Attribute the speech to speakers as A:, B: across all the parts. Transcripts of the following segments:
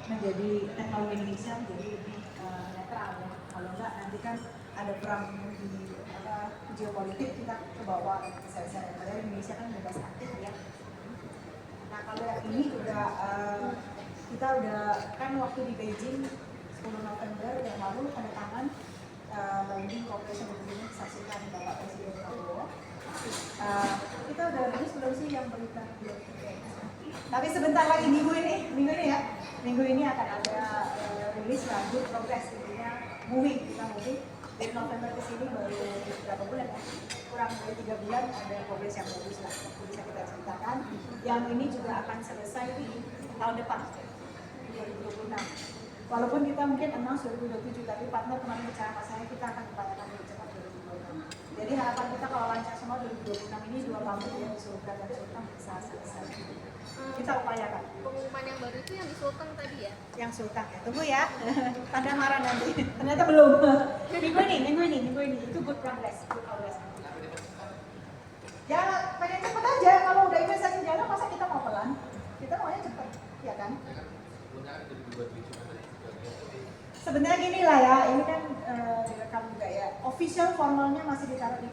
A: menjadi teknologi Indonesia menjadi lebih netral ya. Kalau enggak nanti kan ada perang di geopolitik kita ke bawah misalnya. Padahal Indonesia kan bebas aktif ya. Nah kalau yang ini juga kita udah kan waktu di Beijing 10 November yang lalu tanda tangan binding cooperation agreement disaksikan Bapak Presiden Prabowo. Kita udah rilis belum sih yang berita belum? Tapi sebentar lagi minggu ini ya, minggu ini akan ada rilis lanjut progres intinya kita moving dari November ke sini baru berapa bulan ya? Kurang dari 3 bulan ada progres yang bagus lah, bisa kita ceritakan. Yang ini juga akan selesai di tahun depan 2026. Walaupun kita mungkin announce 2027, tapi partner kemarin bicara sama saya kita akan upayakan lebih cepat 2026. Jadi harapan kita kalau lancar semua 2026 ini 2 tahun yang di Sultan dan Sultan bisa selesai. Kita upayakan.
B: Pengumuman yang baru itu yang di Sultan tadi ya?
A: Yang Sultan ya, tunggu ya. Tanda marah nanti. Ternyata belum. Minggu ini itu good progress. Ya pengen cepet aja, kalau udah investasi jalan masa kita mau pelan? Kita maunya cepet, ya kan? Sebenarnya gini lah ya, ini kan direkam juga ya. Official formalnya masih ditaruh di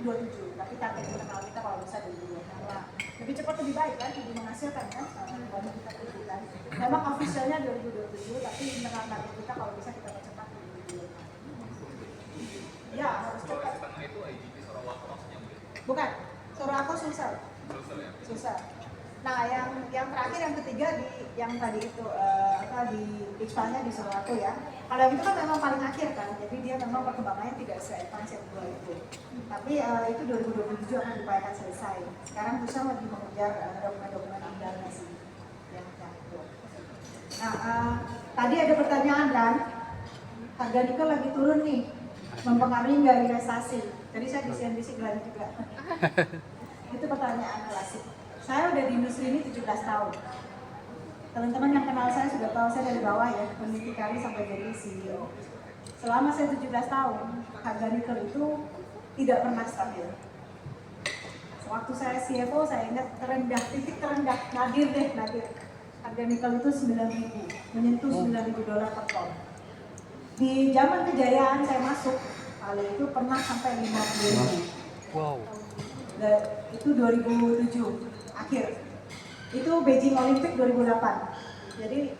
A: 2027, tapi target internal kita kalau bisa 2026 lah. Lebih cepat lebih baik kan, lebih menghasilkan kan, baru kita butuhkan. Memang officialnya 2027, tapi internal target kita kalau bisa kita percepat 2026. Ya harus cepat.
C: Itu IGP Sarawak maksudnya?
A: Bukan, Sarawak susah. Susah. Nah, yang terakhir yang ketiga yang tadi itu di Iqbalnya di Surakarta ya. Kalau yang itu kan memang paling akhir kan, jadi dia memang perkembangannya tidak se-advance yang kedua itu. Tapi itu 2027 akan diupayakan selesai. Sekarang Pusat lagi mengejar dokumen-dokumen amdalnya sih. Itu. Nah, tadi ada pertanyaan kan, harga nikel lagi turun nih, mempengaruhi nggak investasi? Tadi saya di CNBC bilang juga. Itu pertanyaan klasik. Saya udah di industri ini 17 tahun. Teman-teman yang kenal saya sudah tahu saya dari bawah ya, meniti karir sampai jadi CEO. Selama saya 17 tahun, harga nikel itu tidak pernah stabil. Waktu saya CFO, saya ingat titik terendah, nadir. Harga nikel itu 9.000, menyentuh 9.000 dolar per ton. Di zaman kejayaan saya masuk, kali itu pernah sampai 50.000.
D: Wow.
A: Dan itu 2007. Akhir itu Beijing Olympic 2008, jadi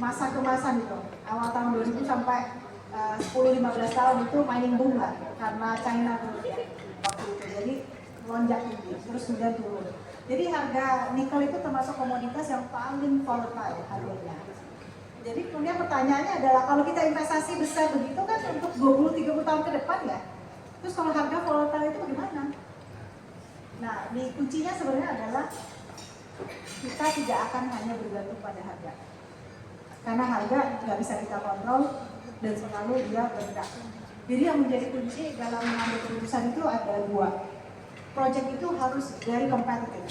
A: masa kemasan itu awal tahun 2000 sampai 10-15 tahun itu mining boom lah karena China dulu ya waktu itu, jadi lonjak tinggi terus kemudian turun. Jadi harga nikel itu termasuk komoditas yang paling volatile harganya. Jadi kemudian pertanyaannya adalah kalau kita investasi besar begitu kan untuk 20-30 tahun ke depan ya, terus kalau harga volatile itu bagaimana? Nah, kuncinya sebenarnya adalah kita tidak akan hanya bergantung pada harga, karena harga nggak bisa kita kontrol dan selalu dia bergerak. Jadi yang menjadi kunci dalam mengambil keputusan itu ada 2. Project itu harus very competitive.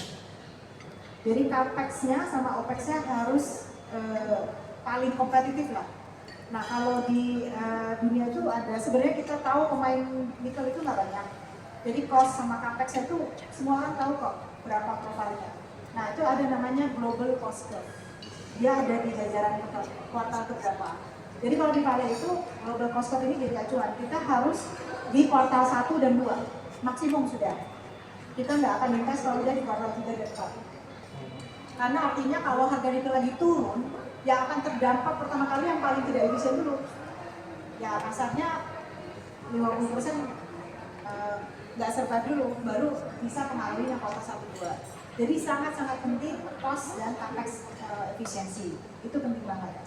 A: Jadi capex-nya sama opex-nya harus paling kompetitif lah. Nah kalau di dunia itu ada, sebenarnya kita tahu pemain nikel itu nggak banyak. Jadi cost sama capex itu semua orang tahu kok berapa profilnya. Nah itu ada namanya global cost curve. Dia ada di jajaran kuartal keberapa. Jadi kalau di Vale itu global cost curve ini jadi acuan. Kita harus di kuartal 1 dan 2 maksimum sudah. Kita nggak akan invest kalau udah di kuartal 3 dan 4. Karena artinya kalau harga nikel lagi turun, yang akan terdampak pertama kali yang paling tidak efisien dulu. Ya kasarnya 50% nggak serba dulu, baru bisa pengaruhi yang kuartal 1-2. Jadi sangat-sangat penting cost dan capex efisiensi, itu penting banget.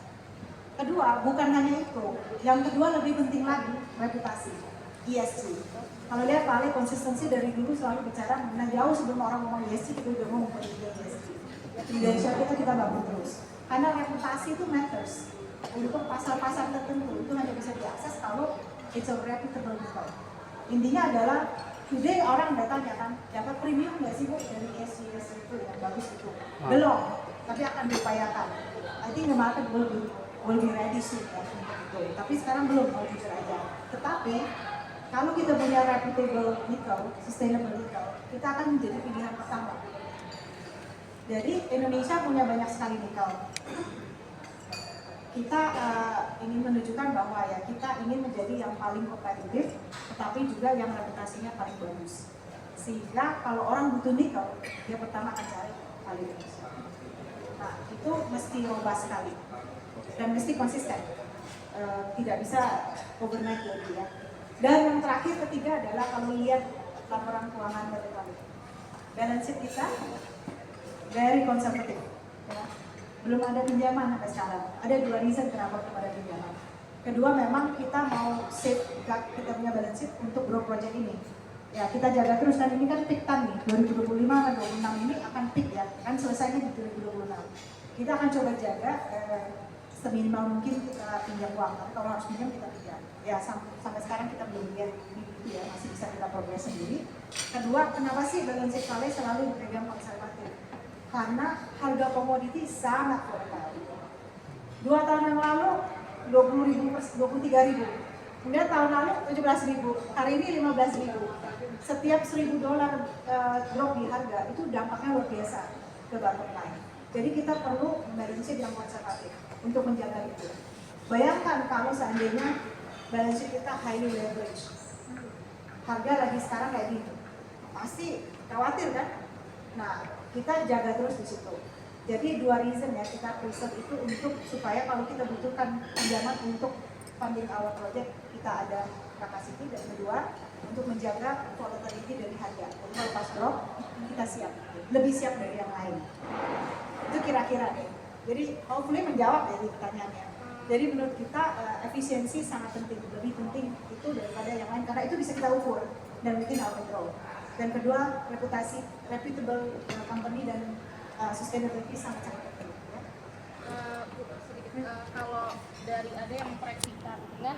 A: Kedua, bukan hanya itu, yang kedua lebih penting lagi, reputasi, ESG. Kalau lihat Vale konsistensi dari dulu selalu bicara mengenai jauh sebelum orang ngomong ESG, kita udah ngomong ESG. Credential kita bangun terus, karena reputasi itu matters. Untuk pasar-pasar tertentu itu hanya bisa diakses kalau it's a reputable nickel. Intinya adalah today orang datang ya kan, dapat premium nggak sih Bu dari ESG itu yang bagus itu? Belum, tapi akan diupayakan. I think the market will be ready soon ya gitu. Tapi sekarang belum, mau jujur aja. Tetapi kalau kita punya reputable nickel, sustainable nickel, kita akan menjadi pilihan pertama. Jadi Indonesia punya banyak sekali nikel. kita ingin menunjukkan bahwa ya kita ingin menjadi yang paling kompetitif, tetapi juga yang reputasinya paling bagus. Sehingga kalau orang butuh nikel, dia pertama akan cari paling bagus. Nah, itu mesti robust sekali dan mesti konsisten. Tidak bisa overnight lagi ya. Dan yang terakhir ketiga adalah kalau lihat laporan keuangan dari kami, balance sheet kita very konservatif. Ya. Belum ada pinjaman sampai sekarang. Ada dua reason kenapa belum ada pinjaman. Kedua, memang kita mau safeguard kita punya balance sheet untuk grow project ini. Ya, kita jaga terus, dan ini kan peak time nih, 2025 dan 2026 ini akan peak ya, kan selesainya di 2026. Kita akan coba jaga seminimal mungkin kita pinjam uang, tapi kalau harus pinjam kita pinjam. Ya, sampai sekarang kita belum lihat itu ya, masih bisa kita progres sendiri. Kedua, kenapa sih balance sheet Vale selalu dipegang konservatif? Karena harga komoditi sangat volatile. 2 tahun yang lalu 20.000, 23.000. Kemudian tahun lalu 17.000. Hari ini 15.000. Setiap $1.000 drop di harga itu dampaknya luar biasa ke bottom line. Jadi kita perlu balance sheet yang konservatif untuk menjaga itu. Bayangkan kalau seandainya balance sheet kita highly leverage, harga lagi sekarang kayak gini, pasti khawatir kan? Nah, kita jaga terus di situ. Jadi dua reason ya kita preserve itu untuk supaya kalau kita butuhkan pinjaman untuk funding our project kita ada capacity, dan kedua untuk menjaga volatility dari harga. Jadi kalau pas drop kita siap, lebih siap dari yang lain. Itu kira-kira deh. Jadi hopefully menjawab dari pertanyaannya. Jadi menurut kita efisiensi sangat penting, lebih penting itu daripada yang lain karena itu bisa kita ukur dan within our control. Dan kedua, reputasi, reputable company dan sustainability sangat penting. Ya.
B: Kalau dari ada yang memproyeksikan dengan